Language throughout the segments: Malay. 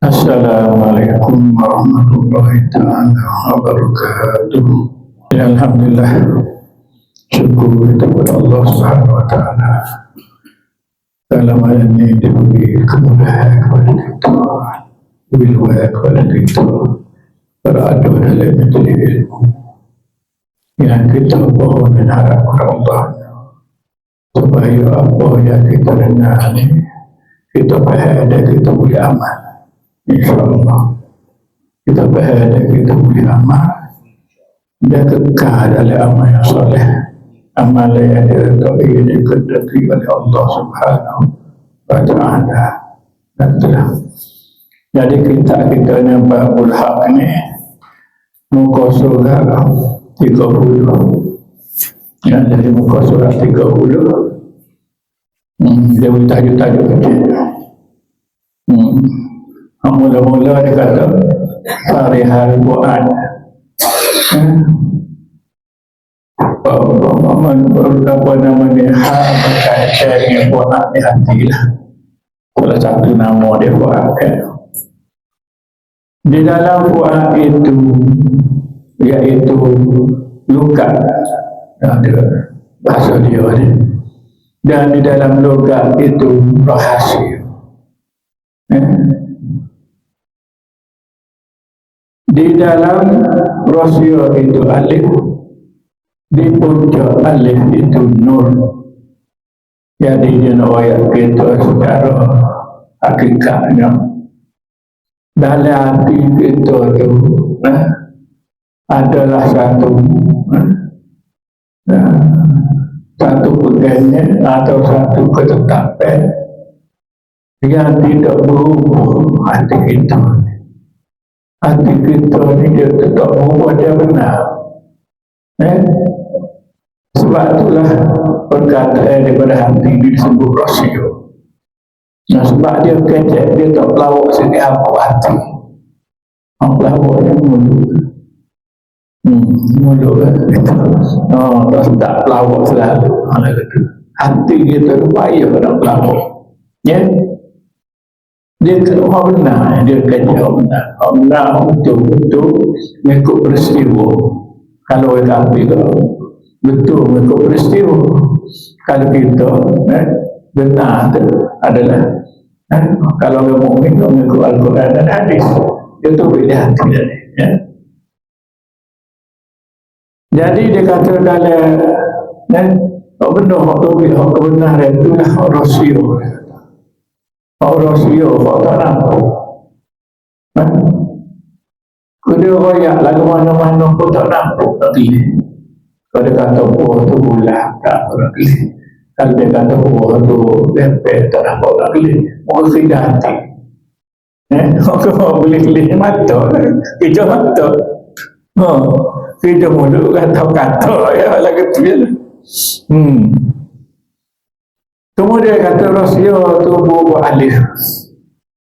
Assalamualaikum warahmatullahi taala wabarakatuh. Ya, alhamdulillah, syukur kepada Allah Subhanahu wa taala. Dalam ayat ini diberi kemudahan kepada kita, wilwaya kepada kita berada dalam majlis ilmu yang kita mohon dan harap kepada Allah supaya apa yang kita dengar ini kita faham dan kita boleh amal. InsyaAllah kita berada, kita boleh amal dan kekal dalam amal yang soleh, amal yang dikehendaki oleh Allah Subhanahu wa taala. Jadi kita nampak ulhaq ni muka surat 30, yang dari muka surat 30 dia boleh tajuk-tajuk kecil. Mula-mula dia kata Farihal Quran, apa nama dia, berkaitan dengan Quran di hati lah. Salah satu nama dia Quran kan. Di dalam Quran itu iaitu logat, ada bahasa dia ni, dan di dalam logat itu rahasia. Di dalam rahasia itu alif, di puncak alif itu nur. Jadi dia nak ayat kita secara hakikatnya dalam hati kita tu adalah satu pegangnya atau satu ketetapan yang tidak berubah. Hati kita ni dia tetap berubah, dia benar. Sebab itulah perkataan daripada hati disebut rahasia. Nah, sebab dia kecek, dia tak pelawak sini apa hati. Pelawak yang mulut kan. Tak pelawak selalu. Hati kita tu payah nak pelawak. Ya. Dia orang benar, dia kata orang benar untuk mengikut peristiwa. Kalau orang kafir betul mengikut peristiwa. Kalau kita benar tu adalah kalau orang mukmin mengikut Al-Quran dan hadis, dia tu beda hati tadi. Jadi dia kata dalam benda hak kebenaran itulah rahasia. Rahasia kau tak nampak. Kau dia royak lagu mana-mana kau tak nampak lagi. Kalau dia kata tu bulan tak lagi. Kalau dia kata tu lempet tak nampak lagi. Mau tidak hati. Kau boleh kelih mata, hijau mata. Hijau mulut kata ya lagu tu je. Kemudian kata rahasia tu buat alih.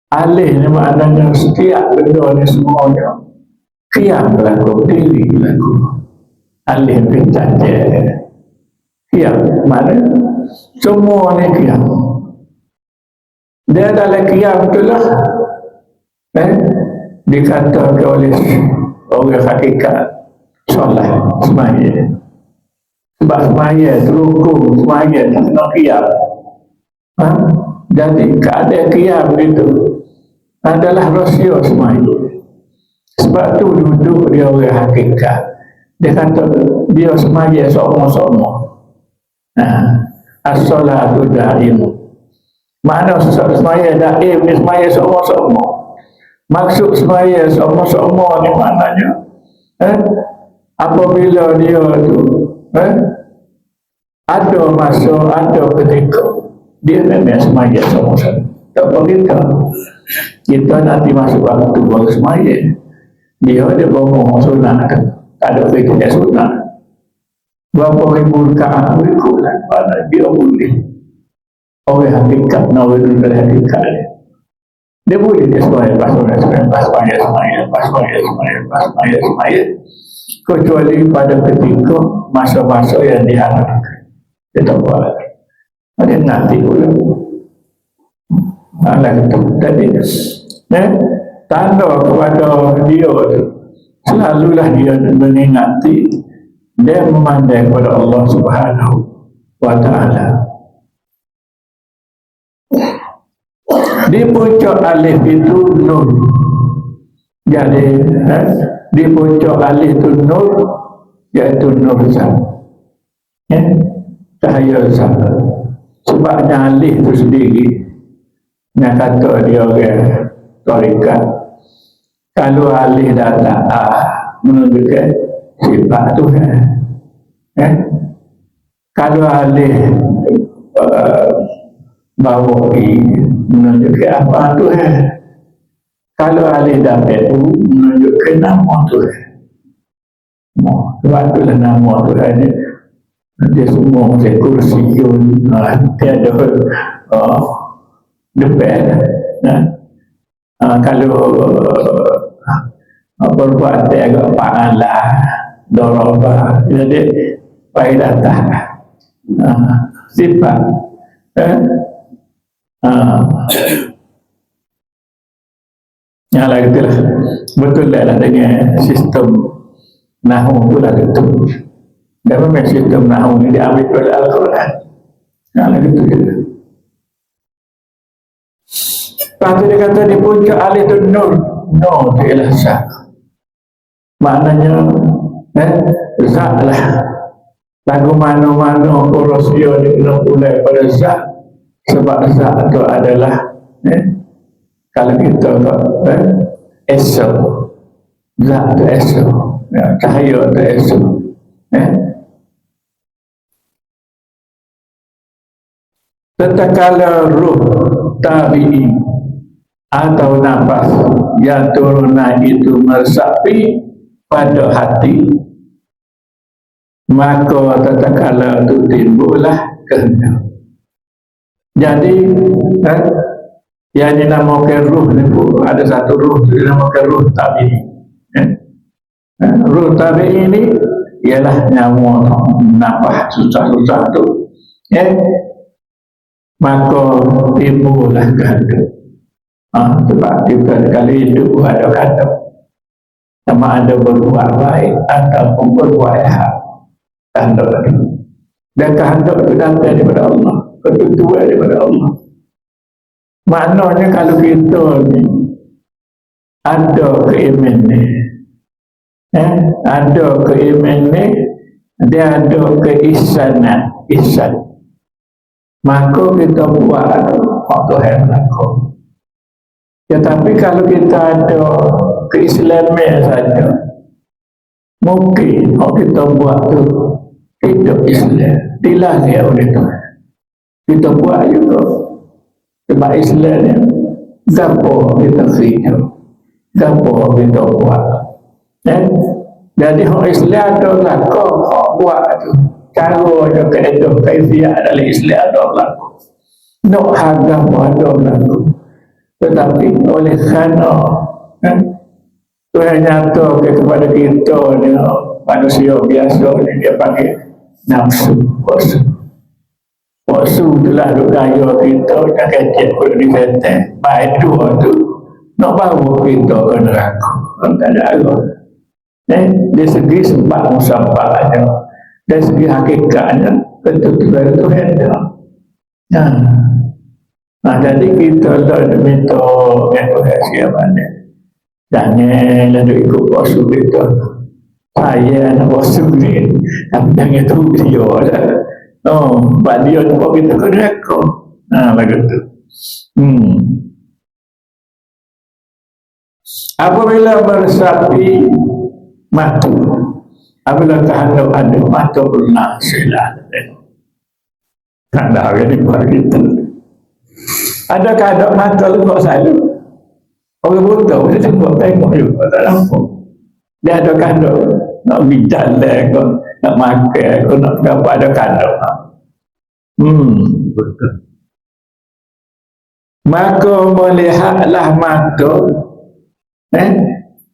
Alih ni maknanya setiap benda ni semuanya qiyam berlaku, diri berlaku. Alih pincat je. Qiyam, mana semua ni qiyam. Dia dalam qiyam tu lah dikatakan oleh orang hakikat solat semaya. Sebab semaya tu rukun, semaya tu kena qiyam. Jadi keadaan qiyam itu adalah rahasia semaya. Sebab tu duduk dia orang hakikat. Dia kata dia semaya sama-sama. As-salatu daim. Mana semaya daim ni semaya sama-sama. Maksud semaya sama-sama ni maknanya apabila dia tu ada masa, ada ketika dia memang semaya sama-sama. Tak apa kita nanti masuk waktu baru semaya. Dia bawa sunat, tak ada fikir sunat. Berapa ribu rakaat berikutan pada dia boleh. Orang hakikat, orang duduk hakikat dia boleh dia semaya kecuali pada ketika masa-masa yang diharapkan. Dia tak buat. Dia nanti pula. Alah itu. Jadi tanda kepada dia tu, selalulah dia mengingati, dia memandai kepada Allah Subhanahu wa Ta'ala. Di puncak alif itu nur. Jadi di puncak alif itu nur, iaitu nur zat, cahaya zat. Sebabnya alif itu sendiri, yang kata dia orang tarikat, kalau alif datang menunjukkan sifat Tuhan. Kalau alif bawa menunjukkan apa Tuhan. Kalau alih dapat itu menunjukkan nama Tuhan. Sebab itulah nama Tuhan ni. Dia semua macam kursiun, dia ada depan. Kalau berbuat dia agak fa'alah, dorobah, jadi baik datang. Sifat. Yang lain itulah betul lah dengan sistem Nahu tu lah gitu. Dan memang sistem Nahu ni diambil oleh Al-Quran. Yang lain itu je. Lepas tu dia kata di puncak alif tu nur. Nur tu ialah zat. Maknanya zat lah. Lagu mana-mana kurusnya ni kena mulai pada zat. Sebab zat tu adalah kalau kita esok, zat tu esok, cahaya tu esok. Tatkala ruh tabi'i atau nafas yang turunan itu meresapi pada hati, maka tatkala itu timbullah kehendak. Jadi yang dinamakan ruh ni pun ada satu ruh dinamakan ruh tabi'i. Ruh tabi'i ini ialah nyawa nafas susah-susah tu. Maka timbullah kehendak. Sebab kita kali hidup ada kehendak, sama ada berbuat baik ataupun berbuat jahat, kehendak itu. Dan kehendak itu datang daripada Allah, ketentuan daripada Allah. Maknanya kalau kita ni ada keimanan ni, ada keimanan ni, dia ada keisanan, ihsan. Maka kita buat waktu Tuhan lakukan. Tetapi kalau kita ada keislaman saja, mungkin kalau kita buat tu hidup Islam, dilalui oleh Tuhan. Kita buat juga sebab Islam ni, gapo kita hidup, gapo kita buat. Jadi orang Islam ada lakukan, orang buat tu. Cara ada keadaan kaifiah dalam Islam ada berlaku. Nak harga pun ada berlaku. Tetapi oleh kerana Tuhan nyata kepada kita ni, manusia biasa ni, dia panggil nafsu, puasa. Puasa itulah duk gaya kita, nak kecil pun di setan. Baik dua tu, nak bawa kita ke neraka. Tak ada arah. Dari segi sebab musabahnya, dari segi hakikatnya, betul-betul Tuhan dia. Jadi kita dah minta dengan Tuhan siapa ni. Jangan lalu ikut puasa kita. Saya nak puasa ni, tapi jangan tu dia lah. Sebab dia nampak kita ke neraka. Begitu. Apabila meresapi mati, apabila kehendak ada mata pernah silat. Tak ada yang dibuat kita. Ada kehendak mata lupa selalu. Orang buta boleh tengok juga, tak nampak. Dia ada kehendak nak berjalan ke, nak makan ke, nak dapat ada kehendak. Betul. Maka melihatlah mata,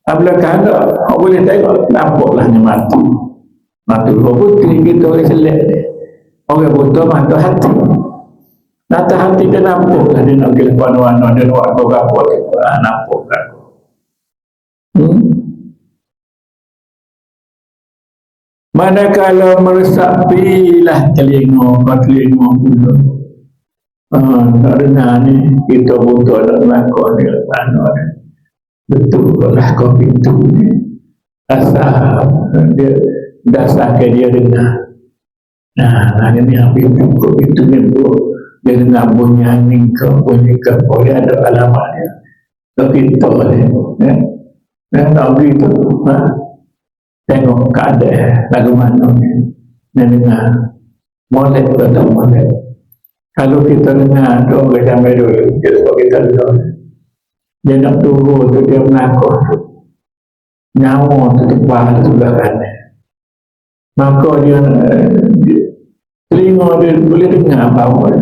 apabila kehendak, awak boleh tengok, nampaklah ni mata. Mata orang putih kita orang selek ni. Orang buta mata hati. Nata hati dia nampak lah dia nak pergi warna-warna dia nak buat apa nampak kan. Manakala meresapilah telinga pula. Tak dengar ni kita butuh nak melakon ni mana ni. Betul lah kau pintu ni. Dasar ke dia dengar. Hari ni ambil buku pintu ni dia dengar bunyi angin ke bunyi ke dia ada alamatnya. Tapi kita ni nak begitu tengok keadaan lagu mana ni dia dengar molek ke tak molek. Kalau kita dengar tu orang sampai dulu dia sebab kita dengar dia nak turun tu dia melakon tu nyawa tu tebal tu belakangnya maka dia telinga dia boleh dengar bawah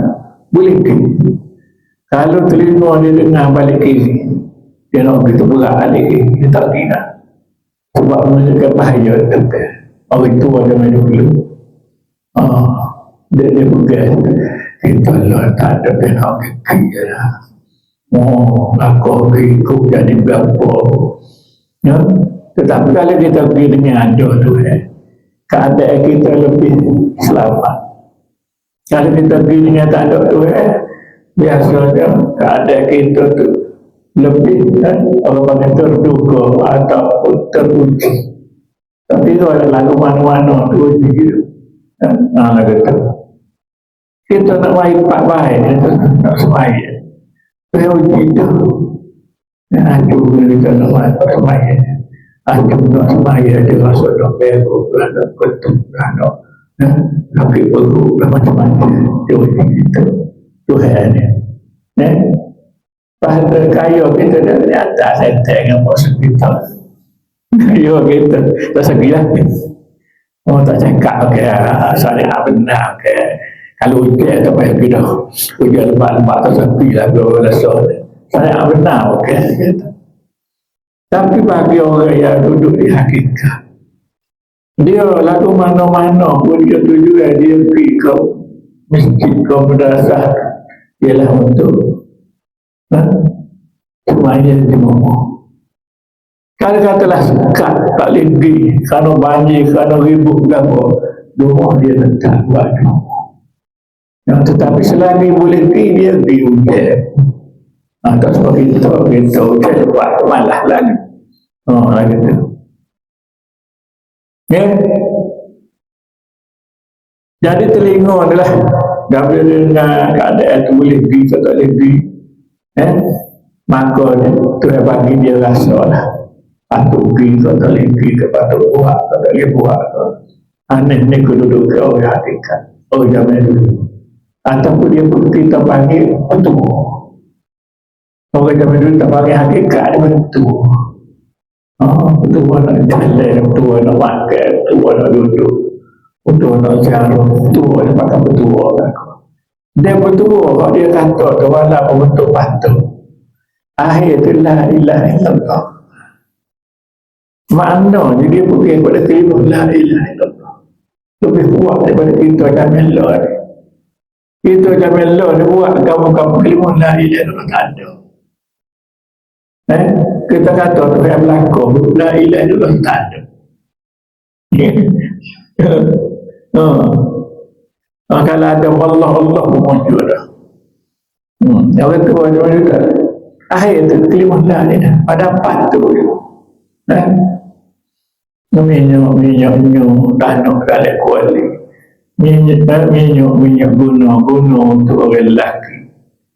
boleh kiri. Kalau telinga dia dengar balik kiri dia nak begitu berat balik kiri dia tak kira sebab menjaga bahaya kata orang tua zaman dulu dia pegang kita lah tak ada kenal kiri lah aku ikut jadi berapa ya? Tetapi kalau kita pergi dengan ada tu keadaan kita lebih selamat. Kalau kita pergi dengan tak ada tu biasanya keadaan kita tu lebih orang terduga ataupun teruji. Tapi itu ada lagu mana-mana tu gitu. Lagu tu kita nak baik pak baik nak semai saya uji tu aku kita nak baik pak baik aku nak semai dia masuk dalam beru ada ketuk ada tapi perlu macam-macam dia uji kita Tuhan pada kayu kita dari atas sentek dengan bos kita kayu kita tak segilah tak cakap saya benar kalau ujian tak payah pergi dah ujian lebat-lebat tak sepi lah saya benar tapi bagi orang yang duduk di hakikat dia lagu mana-mana pun dia tujuan dia pergi ke masjid ke madrasah ialah untuk semuanya di rumah. Kalau katalah sekat tak boleh pergi kerana banjir, kerana ribut berapa rumah dia letak buat rumah. Tetapi selagi boleh pergi dia pergi ujian tak sebab kita ujian buat malah lagi lagi tu jadi telinga adalah bila dia dengar keadaan tu boleh pergi atau tak boleh pergi maka tu yang bagi dia rasa lah patut pergi atau tak boleh pergi ke patut buat atau tak boleh buat aneh ni keduduk ke orang hakikat orang zaman dulu ataupun dia kita panggil petua orang zaman dulu tak panggil hakikat dia panggil petua petua nak jalan petua nak makan petua nak duduk petua nak jalan petua dia pakai petua dia petua kalau dia kata tu walaupun bentuk batu akhir tu la ilaha illallah makna dia pergi kepada kalimah la ilaha illallah lebih kuat daripada kita zaman law kita zaman law dia buat kamu-kamu kalimah la ilaha illallah tak ada kita kata tu yang berlaku la ilaha illallah tak ada kalau ada Allah pun muncul dah orang tua juga akhir tu kalimah la ilaha pada patu minyak tanah kali kuali minyak guna untuk orang lelaki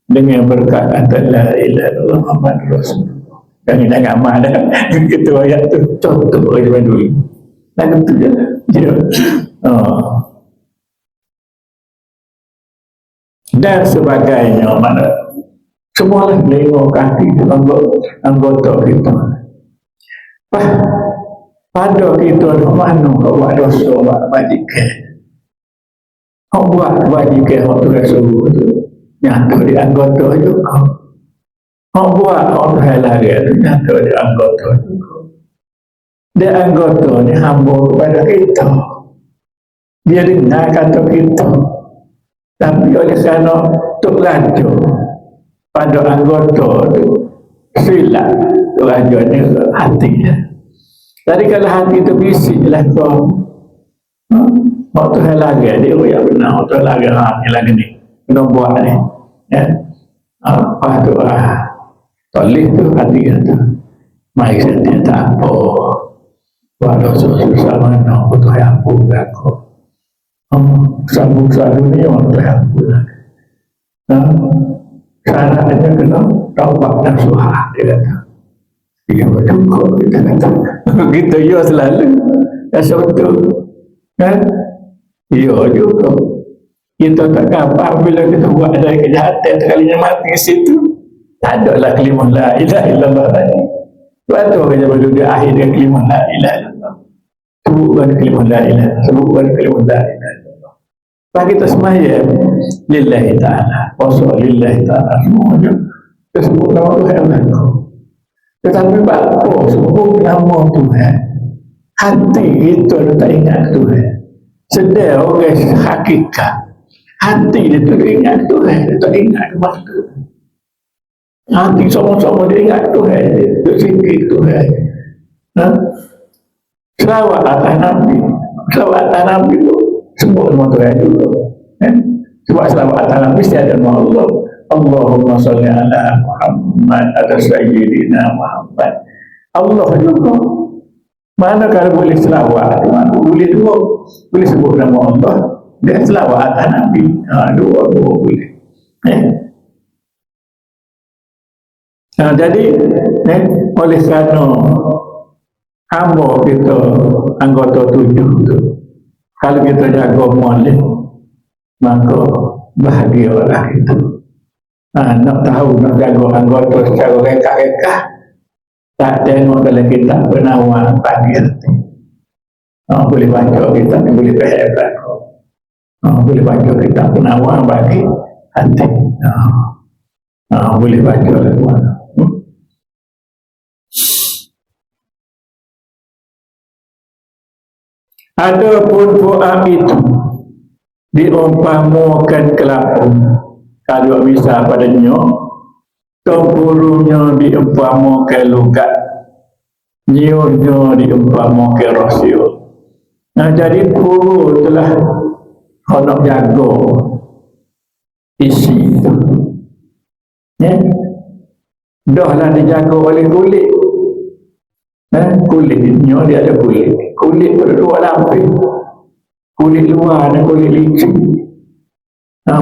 dengan berkat kata la ilaha illallah Muhammad Rasulullah kami nak amal dah itu ayat tu contoh orang dulu lagu tu je dan sebagainya mana semua lah lengok kaki anggota kita pada kita mana kau buat dosa buat bajikan kau buat bajikan waktu rasuh tu nyata di anggota juga kau buat kau halal dia nyata di anggota juga dia anggota ni hamba kepada kita dia dengar kata kita Tapi oleh kerana Tok Raja pada anggota tu silap Tok Raja ni hati dia. Jadi kalau hati tu bisik lah kau waktu yang lagi dia yang benar waktu lagi ni lagi ni kena buat ni ya. Apa tu toleh tu hati kata mai dia tak apa walau susah mana betul yang aku aku sambung dunia untuk yang aku syaratnya kena taubat nasuhah dia kata dia bercukup kita kata begitu ya selalu rasa betul kan ya juga kita tak kapal bila kita buat ada kejahatan sekalinya mati di situ tak ada lah kalimah la ilaha illallah tadi sebab tu kerja baru dia akhir dia kalimah la ilaha illallah sebutkan kalimah la ilaha sebutkan kalimah la ilaha illallah sebab kita semayang lillahi ta'ala puasa lillahi ta'ala semuanya kita sebut nama Tuhan aku tetapi apa sebut nama Tuhan hati kita tak ingat Tuhan sedar orang hakikat hati dia tu ingat Tuhan dia tak ingat masa hati sama-sama dia ingat Tuhan dia sikit Tuhan selawat atas Nabi selawat atas Nabi tu sebut nama Tuhan dulu sebab selawat atas Nabi mesti ada nama Allah Allahumma salli ala Muhammad ala sayyidina Muhammad Allah juga mana kalau boleh selawat boleh dua boleh sebut nama Allah dan selawat atas Nabi dua boleh jadi oleh kerana hamba kita anggota 7 tu kalau kita jaga molek maka bahagialah kita nak tahu nak jaga anggota secara rekah-rekah tak tengok kalau kita penawar pagi hati boleh baca kita boleh berhebat boleh baca kita penawar bagi hati boleh baca lagi mana adapun buah itu diumpamakan kelapa kalau bisa padanya tempurungnya diumpamakan lugat nyiurnya diumpamakan rasio jadi puru telah hendak jaga isi itu dah lah dijaga oleh kulit kulitnya dia ada kulit berdua lapis kulit luar dan kulit licin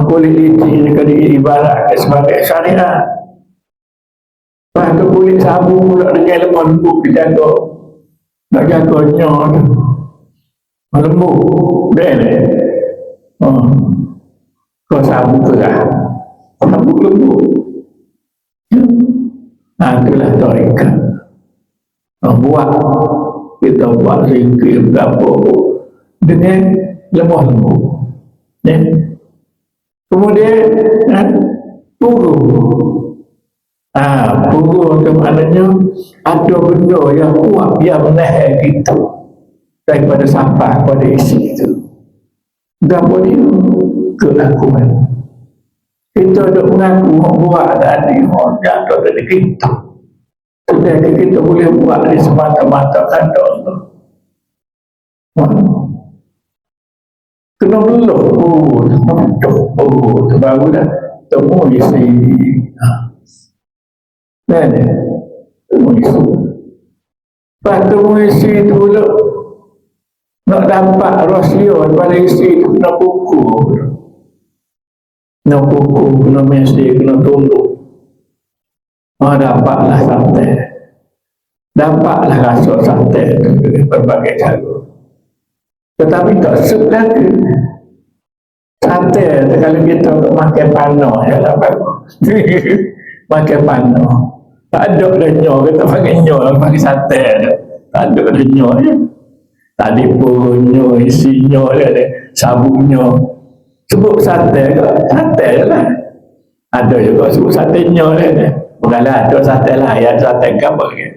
kulit licin ini kan ibarat sebagai syariat lepas tu kulit sabu pula dengan lemah lembut dijaga nak jaganya lembut boleh kau sabu ke lah sabu lembut itulah tarikat buat kita buat zikir berapa dengan lemah lembut kemudian puru itu maknanya ada benda yang kuat yang menahan kita daripada sampah pada isi itu berapa dia kelakuan kita ada mengaku buat tadi jatuh dari kita sedangkan kita boleh buat di semata-mata kata Allah kena beluh tu barulah temu isi temu isi lepas temu isi tu pula nak dapat rasio daripada isi tu kena pukul kena mesti kena tunduk dapatlah santai dapatlah rasa santai berbagai cara tetapi tak suka lagi santai kalau kita makan panah ya tak bagus makan panah tak ada dah nyor kita pakai nyor pakai santai tak ada dah nyor ya tadi pun nyor isi nyor sabuk nyor sebut santai lah ada juga sebut santai nyor bukanlah ada santai lah ya santai apa ke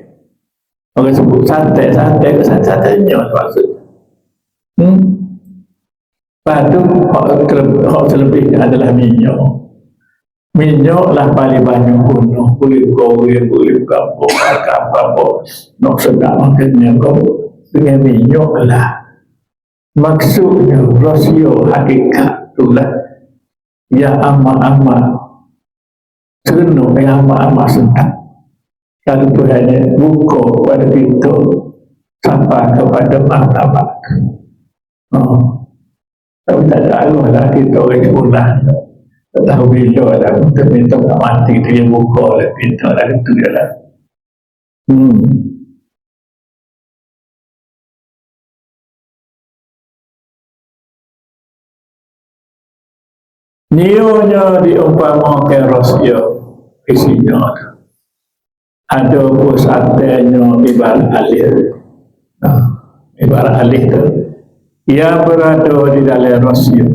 orang sebut santai nyor maksud Padu hak selebihnya adalah minyak. Minyak lah paling banyak guna. Boleh goreng, boleh apa-apa. Nak sedap makannya kau dengan minyak lah. Maksudnya rasio hakikat itulah yang amat-amat serenung, yang amat-amat sedap. Kalau Tuhan buka kepada kita sampai kepada martabat. Tapi tak ada Allah lah kita orang sekolah. Tak tahu bila lah kita minta nak mati dia buka lah kita lah itu dia lah. Nionya diumpamakan rasio isinya ada pusatnya ibarat alih. Ibarat alih itu yang berada di dalam rasio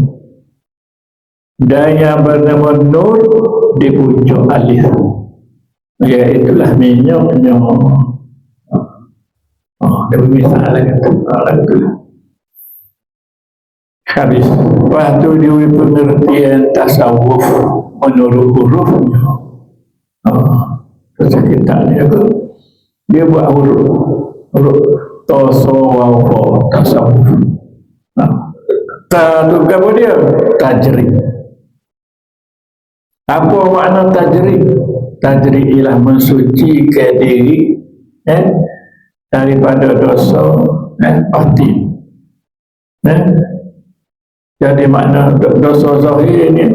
dan yang bernama nur di puncak alih, iaitulah minyaknya. Dia misalnya itu habis. Lepas tu dia pengertian tasawuf menurut hurufnya. Kesakitannya tu dia buat huruf tasawuf tasawuf. Tadu apa dia? Tajri. Apa makna tajri? Tajri ialah mensucikan diri daripada dosa batin. Jadi makna dosa zahir ini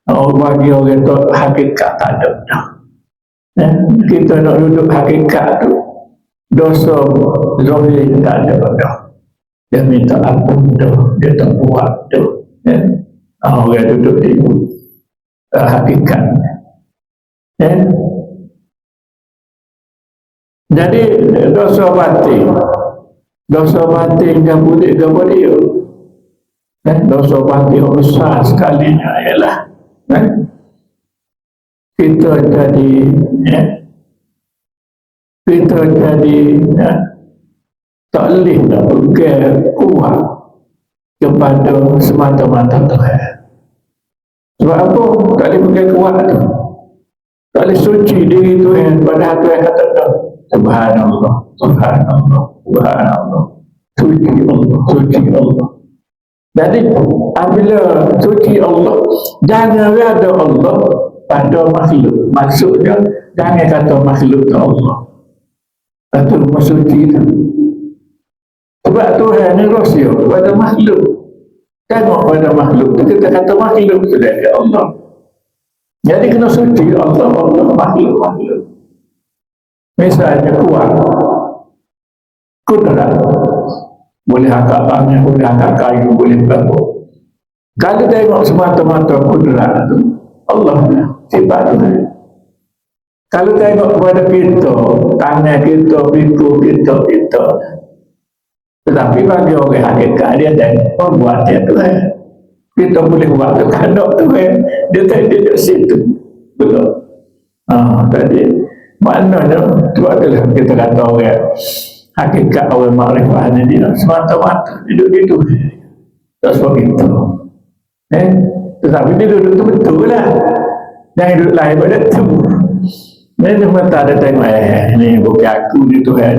bagi orang itu hakikat tak ada. Kita nak duduk hakikat tu dosa zahir tak ada. Dia minta ampun tu, dia tak buat tu. Orang duduk di hakikat. Jadi dosa batin yang boleh dia. Dosa batin besar sekalinya ialah kita jadi tak boleh nak pegang kuat kepada semata-mata Tuhan. Sebab apa? Tak boleh pegang kuat tu. Tak boleh suci diri Tuhan. Padahal Tuhan kata Subhanallah, Subhanallah, Subhanallah, suci Allah, suci Allah. Jadi apabila suci Allah, jangan ada Allah pada makhluk. Maksudnya jangan kata makhluk ke Allah. Kata rumah suci itu. Sebab Tuhan ni rahsia pada makhluk. Tengok pada makhluk tu, kita kata makhluk tu dari Allah. Jadi kena suci Allah, makhluk. Misalnya kuat, kudrat, boleh angkat banyak, boleh angkat kayu, boleh berapa. Kalau tengok semata-mata kudrat tu, Allah sifat tu. Kalau tengok kepada kita, tangan kita, piku kita, tetapi bagi orang hakikat dia dan buat dia tu kita boleh buat tu kandak tu dia tak duduk situ betul. Tadi maknanya tu adalah kita kata orang hakikat orang makrifah ni dia semata-mata duduk itu tak seperti itu. Tetapi dia duduk tu betul lah, jangan duduk lain pada tu. Ni mata ada tengok ni bukan aku ni Tuhan,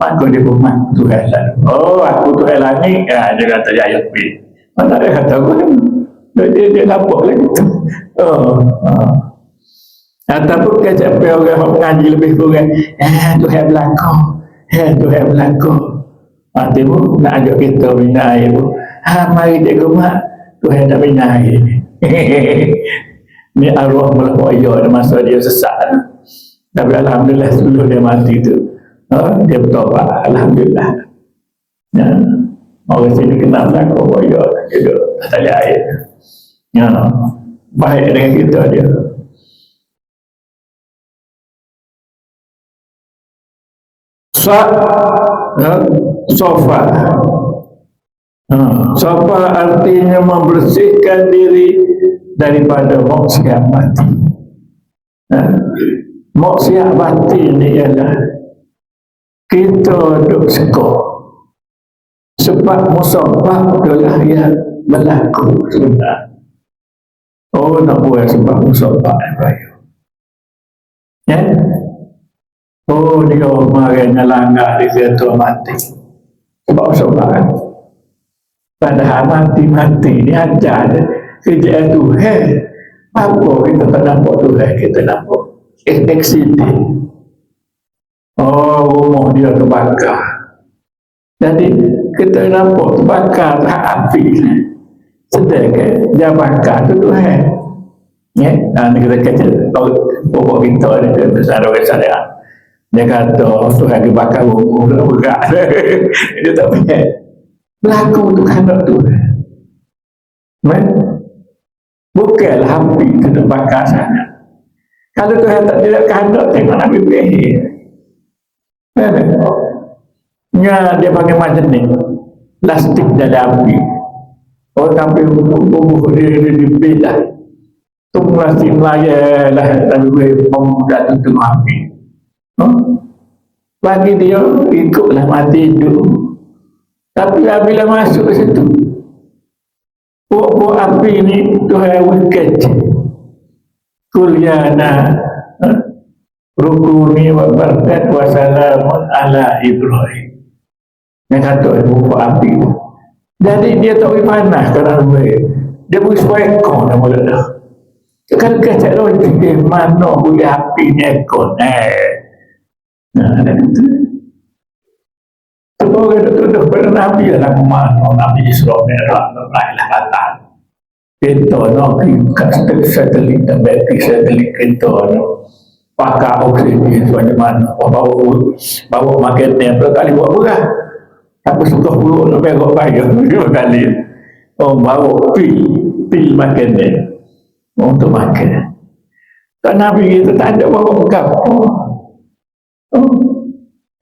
maka dia bermak Tuhan lah. Oh aku Tuhan langit, dia kata ya ayat B. Mana dia kata aku dia nampak lagi tu. Ataupun kecap orang mengaji lebih kurang, Tuhan belakang, Tuhan belakang. Tiba nak ajak kita bina air tu, mari dia rumah Tuhan nak bina air ni. Ni arwah melawaya masa dia sesat. Tapi alhamdulillah sebelum dia mati tu dia bertobat, alhamdulillah. Orang sini kenal lah kau dia duduk tali air. Baik dengan kita dia. Sofa. Sofa artinya membersihkan diri daripada maksiat batin. Maksiat batin ni ialah kita duduk sebab musabah adalah yang berlaku sebenarnya. Oh, nak buat sebab musabah ya. Oh, dia marahnya langgar dia tu mati sebab musabah. Padahal mati-mati ni ajar kerja tu. Apa kita tak nampak tu? Kita nampak eksiden. Oh, rumah dia terbakar. Jadi kita nampak terbakar tak api. Sedangkan dia bakar tu Tuhan. Ya, nanti kita kata bapak kita ni besar orang saya. Dia kata Tuhan dibakar rumah bergerak. Dia tak punya berlaku tu kehendak Tuhan. Bukanlah api itu terbakar sana. Kalau Tuhan tak tidak kehendak, tengok Nabi Ibrahim. Ya, dia pakai macam ni, plastik dalam api. Oh, sampai bubuh dia dibelah. Tu plastik melaya lah Nabi Ibrahim memudah tutup api. Bagi dia ikutlah mati hidup. Tapi bila masuk ke situ, buah api ni Tuhan wikat kuliana rukuni wa barakat wa salamun ala Ibrahim. Yang kata buah api tu. Jadi dia tak boleh panas kerana dia boleh suekor nama dia. Kan kacak logik mana boleh api ni ekor. Nah, sebab orang tuduh pada Nabi adalah mana Nabi Israel merah lah kata kita nak pergi satelit dan bagi satelit kita pakai oksigen macam mana bawa magnetnya berkali buat berat tapi suka buruk nak berok bayar 2 kali bawa pil magnetnya untuk makan tak Nabi kita tak ada bawa berapa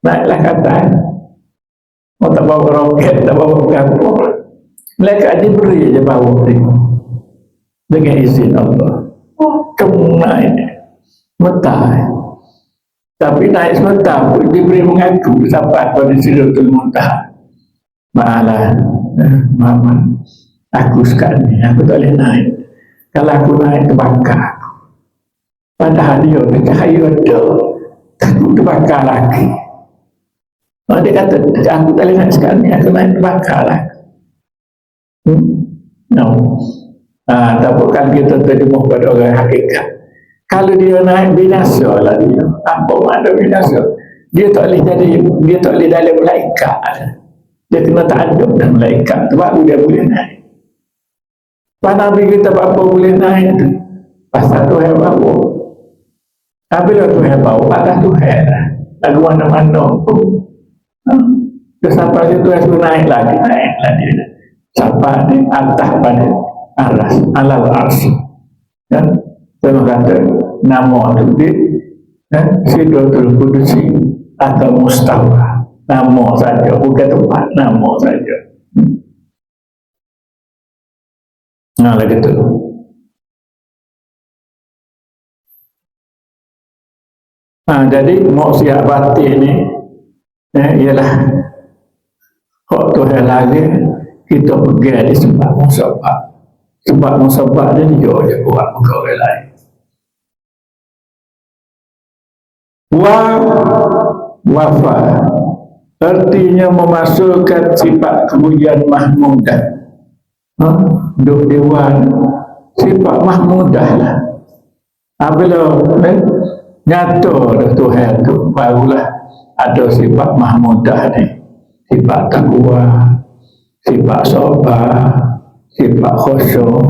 naiklah kata tak bawa roket, tak bawa berapa mereka Jibril je bawa dengan izin Allah kena ini mentah tapi naik sebentar Jibril mengaku sampai pada Sidratul Muntaha malah Muhammad aku sekarang ni aku tak boleh naik kalau aku naik terbakar padahal dia cahaya ada takut terbakar lagi. Dia kata aku tak boleh naik sekarang ni aku naik terbakar lah. No. Tapi kalau kita terjemah pada orang hakikat kalau dia naik binasa lah dia apa makna binasa dia tak boleh dalam malaikat dia kena ta'adub dan malaikat tu baru dia boleh naik Nabi kita apa boleh naik tu pasal Tuhan bawa bila Tuhan bawa atas Tuhan lah lagu mana-mana pun sampai Tuhan suruh naik lagi dia sampai di atas pada aras alal arsi dan saya kata nama tu di Sidratul Qudusi atau Mustawa nama saja bukan tempat nama saja lagi tu jadi maksiat batin ni ialah hak Tuhan lagi kita pergi di sebab musabah dia je buat perkara lain wafa artinya memasukkan sifat kemuliaan mahmudah duk dewan sifat mahmudah lah bila nyata Tuhan tu barulah ada sifat mahmudah ni sifat takwa sifat sabar sifat khusyuk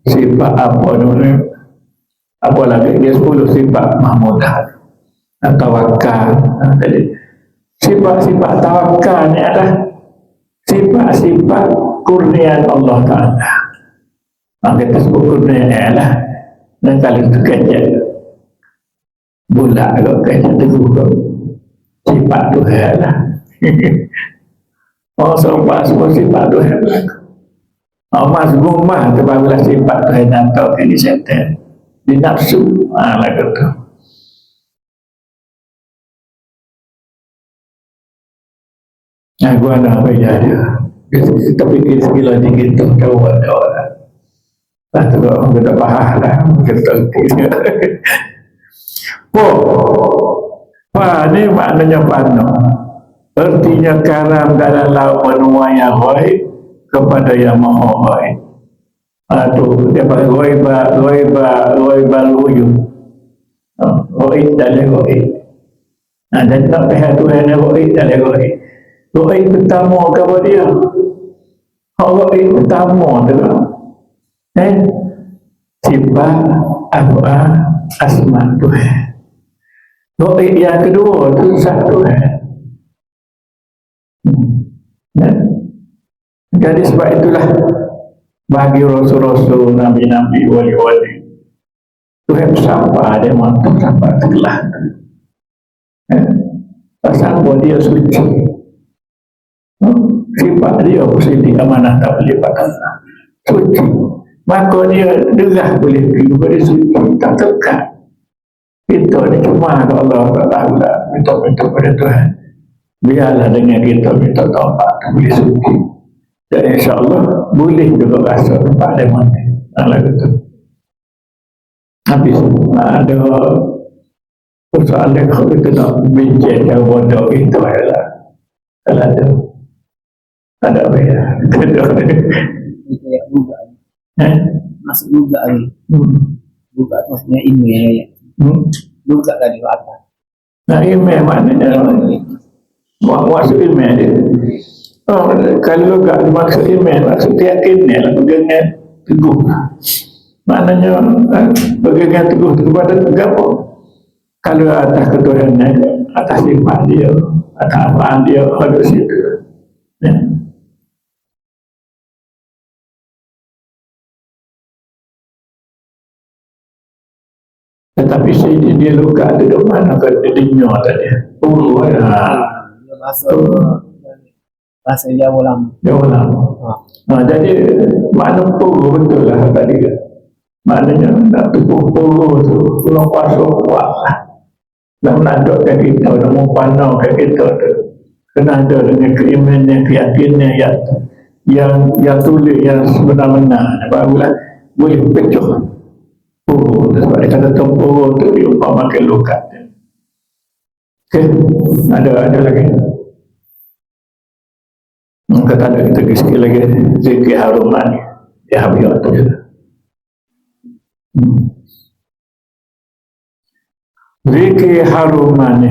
sifat apa ni apa lagi dia 10 sifat mahmudah tawakal jadi sifat-sifat tawakal ni adalah sifat-sifat kurniaan Allah Ta'ala kita sebut kurniaan adalah dan kalau itu kejap bulat kalau kejap teguh sifat Tuhan lah sabar semua sifat Tuhan mas gumah kebagulah sifat Tuhan atau di setan di nafsu lah kata Aku anak apa dia. Kita fikir sekila dikit tu kawan orang. Satu orang kita faham lah, kita tidak. Wah, ini maknanya pano. Artinya karam dalam laut menua yang baik kepada yang maha baik. Aduh, dia pakai roiba luyu. Roib dan roib. Dan tak pihak Tuhan roib dan roib. Roib pertama kepada dia. Roib pertama tu. Sifat apa asma Tuhan. Roib yang kedua tu sifat Tuhan. Jadi sebab itulah bagi rasul-rasul, nabi-nabi, wali-wali, Tuhan siapa dia mampu siapa telah. Siapa dia suci. Sifat dia bersih amanah tak boleh patah. Suci. Maka dia derah boleh pergi kepada suci. Tak tekat. Kita ni cuma Allah Ta'ala minta kepada Tuhan. Biarlah dengan kita minta taubat boleh suci. Dan insyaAllah boleh juga rasa tempat dia mati. Lalu itu. Habis ada persoalan kalau kita nak bincang yang bodoh itu adalah kalau ada apa ya? Itu yang dugaan. Masuk dugaan. Dugaan maksudnya email ya. Dugaan dari apa? Nah email maknanya maksud email dia. Kalau tak maksud email, maksud yakinnya lah, pegangan teguh. Maknanya pegangan teguh kepada apa? Kalau atas ketuhannya, atas sifat dia, atas apaan dia, ada situ. Ya. Tetapi sini dia luka tu di mana ke dunia tadi? Bahasa Jawa lama. Jawa lama. Jadi makna puru betul lah tadi kan. Maknanya nak tubuh puru tu, pulang kuasa kuat lah. Nak menadukkan kita, nak mempanaukan kita tu. Kena ada dengan keimanan, keyakinan yang tulis, yang sebenar-benar. Barulah boleh pecah puru. Sebab dia kata puru tu diumpamakan luka. Okay, ada lagi. Kata ada kita sikit lagi zikir haruman ya habis waktu je. Zikir haruman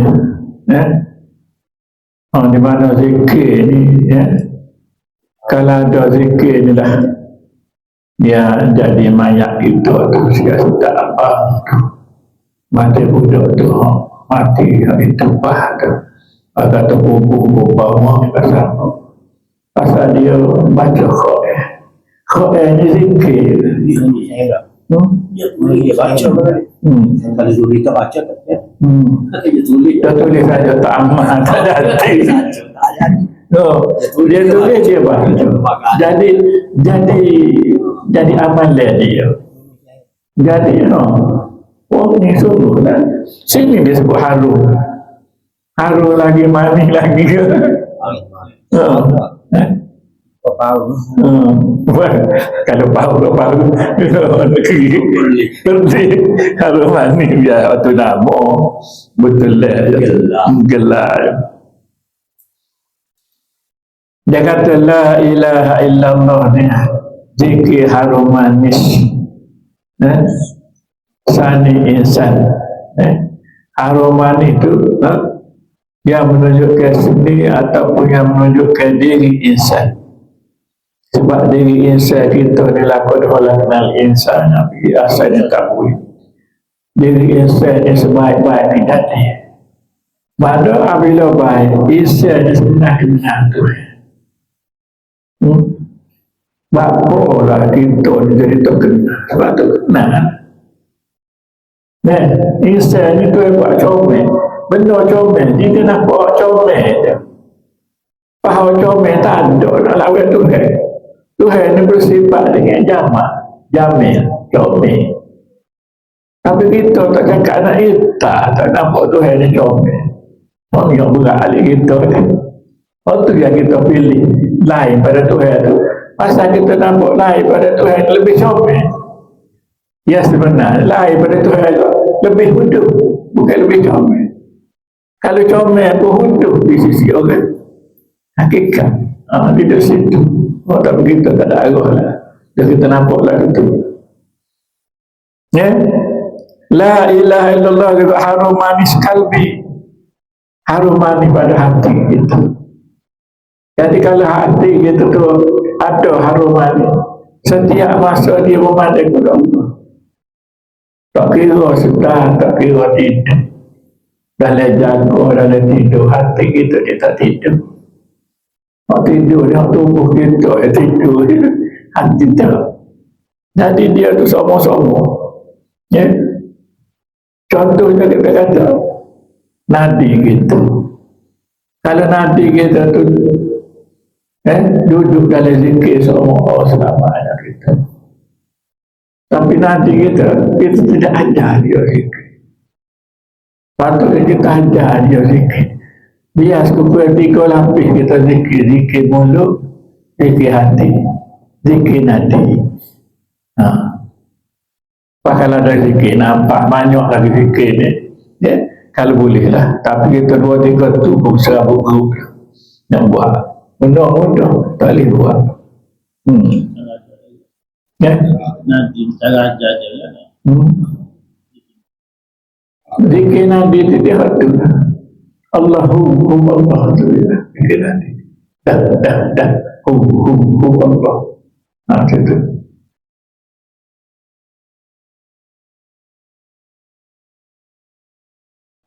di mana zikir ni kalau ada zikir ni lah dia jadi mayat kita tu siapa tak apa mati budak tu mati itu bah tu agak terbubuh bawah pasal pasal dia baca Kho'eh ni zikir. Dia baca. Kalau dulu kita baca tak ya? Dia tulis saja tak amat, tak ada hati. Dia tulis dia baca. Jadi amalan dia. Jadi ni sungguh lah. Sini dia sebut haru. Haru lagi, manis lagi. Kalau pahu negeri kalau manis biar waktu nama betul lah gelar. Dia kata la ilaha illallah ni zikir harum manis sani insan harum manis tu yang menunjukkan sendiri ataupun yang menunjukkan diri insan. Sebab diri insan kita ni lakon Allah kenal insan tapi asalnya tak boleh. Diri insan ni sebaik-baik tidak ni. Pada apabila baik, insan ni sebenarnya kenal tu. Bapalah kita ni jadi terkenal. Sebab tu kenal. Insan ni tu buat comel. Benda comel, dia kena buat comel je. Faham comel tak ada nak lawan Tuhan. Tuhan ni bersifat dengan jamil, comel. Tapi kita tak cakap nak tak nampak Tuhan ni comel. Orang yang berat alik kita ni. Waktu yang kita pilih lain pada Tuhan itu, masa kita nampak lain pada Tuhan lebih comel. Ya sebenarnya lain pada Tuhan itu lebih hidup, bukan lebih comel. Kalau comel pun hidup di sisi orang hakikat, di situ. Oh, tak begitu, tak ada arah lah. Jadi kita nampak lah itu. Ya, la ilaha illallah juga harum manis kalbi, harum manis pada hati kita. Jadi kalau hati kita tu ada harum manis, setiap masa dia memandang kepada Allah. Tak kira sedang, tak kira tidak. Dalam jaga, dalam tidur, hati kita dia tak tidur. Tidur dia tubuh kita tidur dia, hati tak. Jadi dia tu sama-sama. Ya. Contohnya kita kata nadi kita. Kalau nadi kita tu duduk dalam zikir sama Allah selamanya kita. Tapi nadi kita tidak ajar dia zikir. Patutnya kita ajar dia zikir. Bias kukuh 3 lapis kita zikir mulut, zikir hati, zikir nadi. Kalau ada zikir nampak banyak lagi zikir ni, ya, kalau boleh lah. Tapi kita 2-3 tu serabut grup yang buat mudah-mudah tak boleh buat. Ya, Nanti cara ajar je lah. zikir nadi tu dia tu Allahu Allah tu dia zikir nadi. Dah Allah. Itu.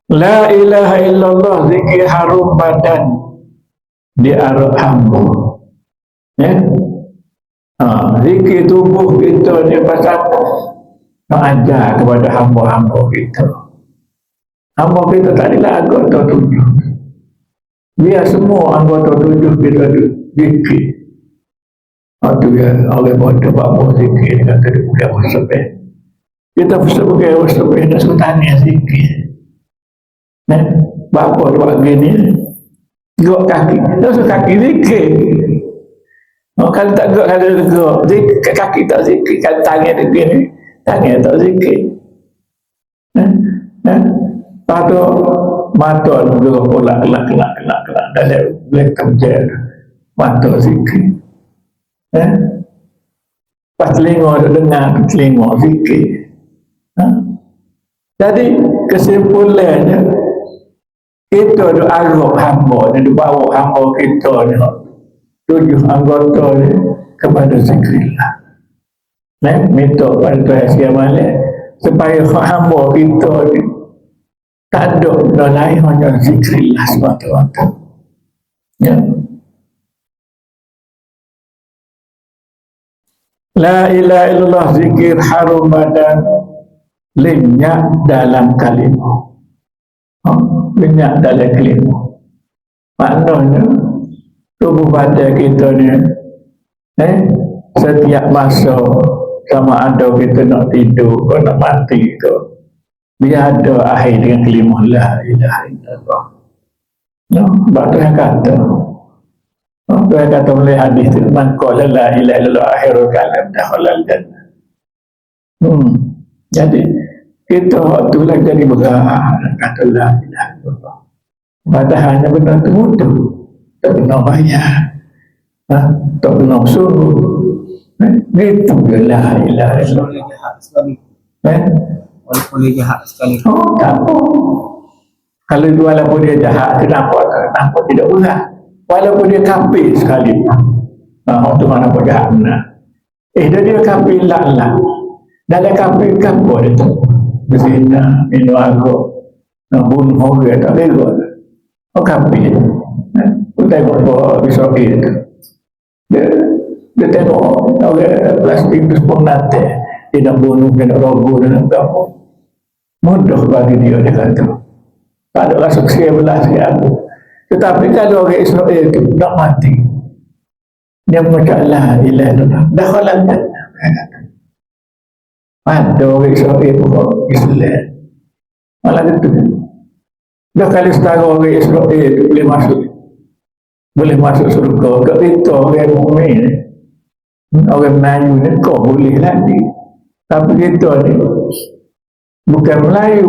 La ilaha illallah zikir harum badan di arah hamba. Ya. Zikir tubuh kita ni pasal nak ajar kepada hamba-hamba kita. Hamba kita tak adalah anggota 7. Biar semua anggota 7 kita zikir. Itu ya, oleh bodoh bapak zikir kata dia bukan wasabih. Kita bukan wasabih dan sultannya zikir. Bapa buat gini, gerak kaki, terus kaki zikir. Kalau tak gerak kaki tak zikir, kalau tangan begini, tangan tak zikir. Atau mata gerak kelak dalam belakang jari, mata zikir. Pas telinga dengar, telinga zikir. Jadi kesimpulannya, kita ada arah hamba dan bawa hamba kita ni 7 anggota ni kepada zikrillah. Minta pada Tuhan Siamale supaya hamba kita ni tak ada benda lain hanya zikrillah semata-mata. Ya. La ilaha illallah zikir harum badan lenyap dalam kalimah. Lenyap dalam kalimah. Maknanya tubuh badan kita ni setiap masa sama ada kita nak tidur atau nak mati ke, dia ada akhir dengan kalimah la ilaha illallah. Sebab tu yang kata Tuhan kata oleh hadis itu, man qala la ilaha illallah akhirul kalam dakhalal jannah. Jadi kita waktu lagi jadi berat kata la ilaha illallah. Padahalnya benda itu mudah, tak kena bayar, tak kena suruh. Itu je la ilaha illallah. Boleh jahat sekali. Tak apa. Kalau walaupun dia jahat, kenapa tidak berat? Walaupun dia kafir sekali, itu mana pun jahat benar. Dia kafir lah. Dalam kafir apa dia tu? Berzina, minum alkohol, bunuh orang, tak bela. Kafir. Kita tengok apa Israel itu. Dia tengok orang plastik itu sepuluh nanti. Dia nak bunuh, dia nak rogoh, dia nak apa. Mudah bagi dia kata. Tak ada rasa belas apa. Tetapi kalau orang Israel itu nak mati, dia mengucap la ilaha illallah, dakhalal jannah. Ada orang Israel bukan Islam, malah itu. Dah kali setara orang Israel itu boleh masuk boleh masuk surga. Kat kita orang mukmin, orang Melayu ni kau boleh lagi. Tapi kita ni bukan Melayu,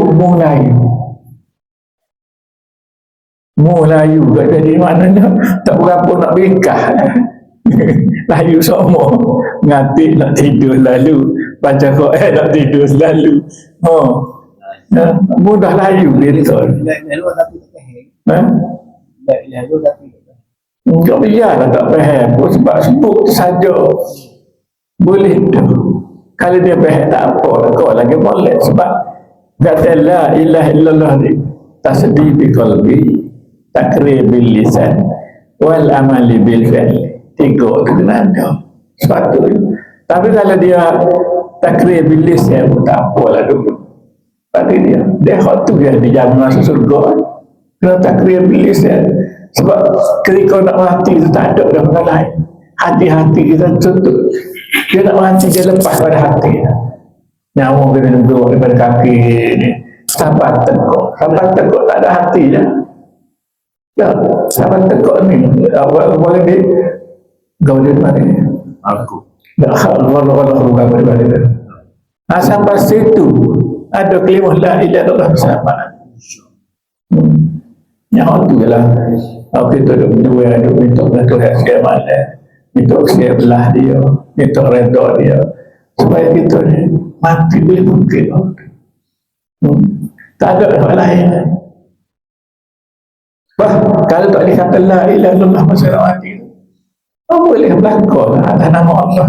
Melayu kat jadi maknanya tak berapa nak bekah. Melayu semua ngatik nak tidur lalu, baca Quran nak tidur selalu. Mudah layu kita. Lalu tapi tak Ha? faham. Lalu tapi Tak biarlah tak faham pun, sebab sebut saja boleh tu. Kalau dia faham tak apa, kau lagi boleh. Sebab kata la ilaha illallah ni tasdi bi qalbi, takrir bil lisan, wal amali bil fi'li. 3 tu kena ada sepatu. Tapi kalau dia takrir bil lisan pun tak apalah dulu. Bagi dia hak tu dia dijamin masuk surga. Kena takrir bil lisan. Sebab ketika nak mati tu tak ada dah benda lain. Hati-hati kita tutup. Dia nak mati, dia lepas pada hati. Nyawa kita duduk daripada kaki ni. Sabar tegak tak ada hati je. Ya, sabar tegak ni. Awak ni kau dia mana ni? aku. Tak, Allah bukan pada dia. Sampai situ ada kalimah la ilaha illallah bersama. Yang tu ialah kita duduk berdua, duduk minta Tuhan sekali mana, minta sekali belah dia, minta redha dia, supaya kita ni mati boleh mungkin. Tak ada yang lain. Kalau tak dikata la ilaha illallah masa nak mati, boleh berlaku atas nama Allah.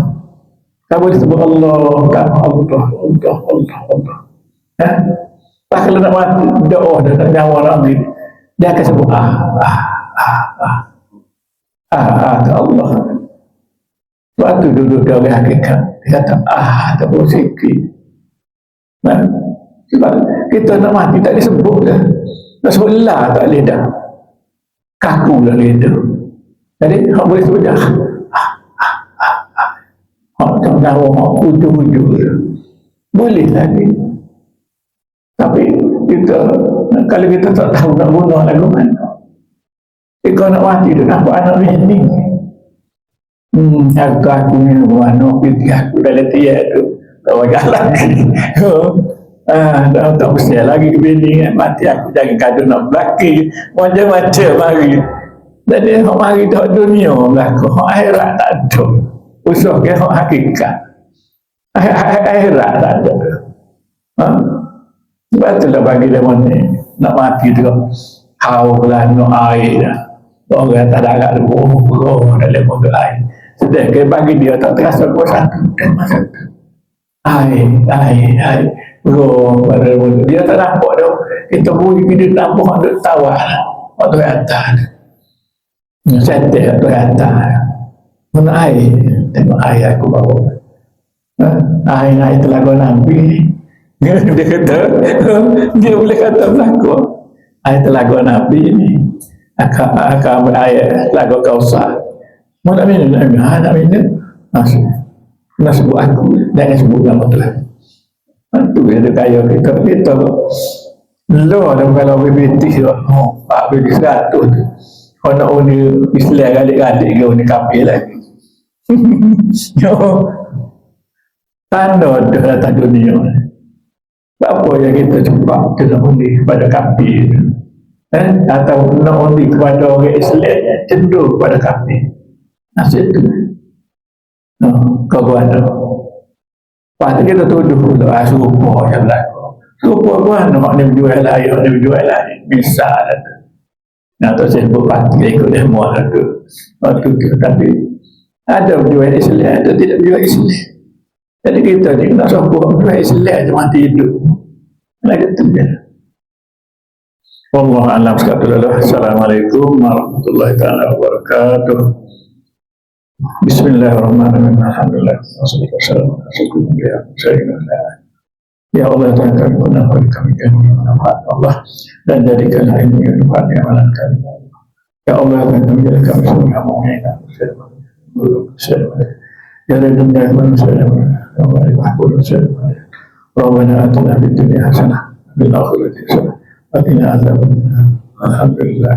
Tak boleh sebut Allah, Allah. Kalau nak mati, doa dan nak nyawa lagi, dia akan sebut ke Allah. Sebab tu duduk dia orang hakikat. Dia kata tak boleh sikit. Sebab kita nak mati tak disebut dah. Nak sebut la tak boleh dah. Kaku dah boleh dah. Jadi tak boleh sebut dah. Tak nyawa ujung-ujung. Boleh lagi. Tapi kita, kalau kita tak tahu nak bunuh lagu mana, kalau nak mati tu nampak anak ni aku ni mana aku dah letih tu tak wajar lagi. Tak mesti lagi bini mati aku jangan kadu nak belaki macam-macam mari. Jadi hak mari tak dunia berlaku, hak akhirat tak ada. Usaha ke hak hakikat, akhirat tak ada. Sebab itulah bagi dia ni nak mati tu haus lah nak air dah. Orang tak ada agak lebuh dalam mobil air. Sedangkan bagi dia tak terasa kuasa dan masa tu air pada mobil dia tak nampak dah. Kita boleh kita nampak ada tawar waktu atas setek waktu atas mana air, tengok air aku bawa air telaga Nabi. Dia kata, dia boleh kata berlaku ayat telaga Nabi ni akan berayat telaga Kausar. Mau nak minum? Nak minum? Nak sebut aku, jangan sebut nama Tuhan. Itu dia kaya kita lo ada kalau BBT Pak BBT 100 tu kalau nak undi Islam galik-galik ke undi kapil lagi. Tanda dah datang dunia. Apa yang kita cepat kita undi kepada kafir, atau nak undi kepada orang Islam cenderung kepada kafir. Nasib tu kau buat lepas tu kita tuduh pula serupa yang berlaku. Serupa pun nak jual lain misal atau sebut parti ikut demo tu. Tapi ada jual Islam, ada tidak jual Islam. Jadi kita ni nak sokong jual Islam je mati hidup. Lagi tu je. Wallahu a'lam bishawab. Assalamualaikum warahmatullahi wabarakatuh. Bismillahirrahmanirrahim. Alhamdulillah. Wassalamualaikum warahmatullahi wabarakatuh. Ya Allah, Tuhan kami beri kami manfaat Allah dan jadikanlah ilmu yang manfaat yang amalan kami. Ya Allah, Tuhan kami jadikan kami semua mu'minah. Ya Rabbana manusia ya Allah mahfud Rabbana atina fid dunya hasanah wa fil akhirati hasanah wa qina adzabannar. Alhamdulillah.